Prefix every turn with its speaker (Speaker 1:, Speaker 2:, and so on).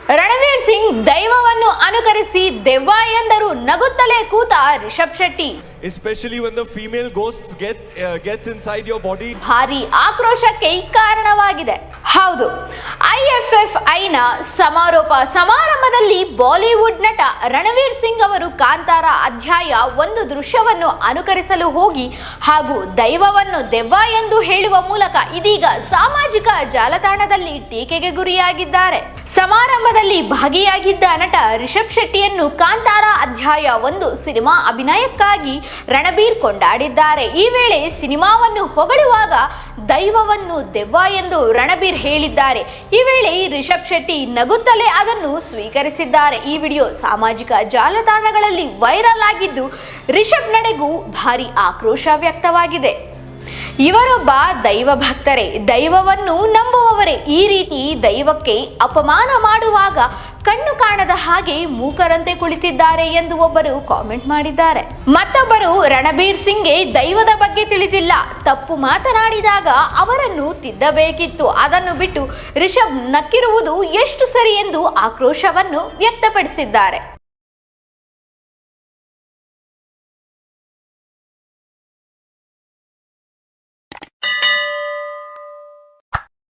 Speaker 1: ರಣವೀರ್ ಸಿಂಗ್ ದೈವವನ್ನು ಅನುಕರಿಸಿ ದೆವ್ವ ಎಂದರು ನಗುತ್ತಲೇ ಕೂತ Rishabh Shetty.
Speaker 2: Especially when the female ghosts gets inside your body.
Speaker 1: ಭಾರಿ ಆಕ್ರೋಶಕ್ಕೆ ಕಾರಣವಾಗಿದೆ. ಹೌದು, IFFIನ ಸಮಾರೋಪ ಸಮಾರಂಭದಲ್ಲಿ ಬಾಲಿವುಡ್ ನಟ ರಣವೀರ್ ಸಿಂಗ್ ಅವರು ಕಾಂತಾರ ಅಧ್ಯಾಯ 1 ದೃಶ್ಯವನ್ನು ಅನುಕರಿಸಲು ಹೋಗಿ ಹಾಗೂ ದೈವವನ್ನು ದೆವ್ವ ಎಂದು ಹೇಳುವ ಮೂಲಕ ಇದೀಗ ಸಾಮಾಜಿಕ ಜಾಲತಾಣದಲ್ಲಿ ಟೀಕೆಗೆ ಗುರಿಯಾಗಿದ್ದಾರೆ. ಸಮಾರಂಭದಲ್ಲಿ ಭಾಗಿಯಾಗಿದ್ದ ನಟ ರಿಷಬ್ ಶೆಟ್ಟಿಯನ್ನು ಕಾಂತಾರ ಅಧ್ಯಾಯ 1 ಸಿನಿಮಾ ಅಭಿನಯಕ್ಕಾಗಿ ರಣಬೀರ್ ಕೊಂಡಾಡಿದ್ದಾರೆ. ಈ ವೇಳೆ ಸಿನಿಮಾವನ್ನು ಹೊಗಳುವಾಗ ದೈವವನ್ನು ದೆವ್ವ ಎಂದು ರಣಬೀರ್ ಹೇಳಿದ್ದಾರೆ. ಈ ವೇಳೆ ರಿಷಬ್ ಶೆಟ್ಟಿ ನಗುತ್ತಲೇ ಅದನ್ನು ಸ್ವೀಕರಿಸಿದ್ದಾರೆ. ಈ ವಿಡಿಯೋ ಸಾಮಾಜಿಕ ಜಾಲತಾಣಗಳಲ್ಲಿ ವೈರಲ್ ಆಗಿದ್ದು ರಿಷಬ್ ನಡೆಗೂ ಭಾರಿ ಆಕ್ರೋಶ ವ್ಯಕ್ತವಾಗಿದೆ. ಇವರೊಬ್ಬ ದೈವ ಭಕ್ತರೇ, ದೈವವನ್ನು ನಂಬುವವರೇ. ಈ ರೀತಿ ದೈವಕ್ಕೆ ಅಪಮಾನ ಮಾಡುವಾಗ ಕಣ್ಣು ಕಾಣದ ಹಾಗೆ ಮೂಕರಂತೆ ಕುಳಿತಿದ್ದಾರೆ ಎಂದು ಒಬ್ಬರು ಕಾಮೆಂಟ್ ಮಾಡಿದ್ದಾರೆ. ಮತ್ತೊಬ್ಬರು ರಣಬೀರ್ ಸಿಂಗ್ಗೆ ದೈವದ ಬಗ್ಗೆ ತಿಳಿದಿಲ್ಲ, ತಪ್ಪು ಮಾತನಾಡಿದಾಗ ಅವರನ್ನು ತಿದ್ದಬೇಕಿತ್ತು, ಅದನ್ನು ಬಿಟ್ಟು ರಿಷಬ್ ನಕ್ಕಿರುವುದು ಎಷ್ಟು ಸರಿ ಎಂದು ಆಕ್ರೋಶವನ್ನು ವ್ಯಕ್ತಪಡಿಸಿದ್ದಾರೆ.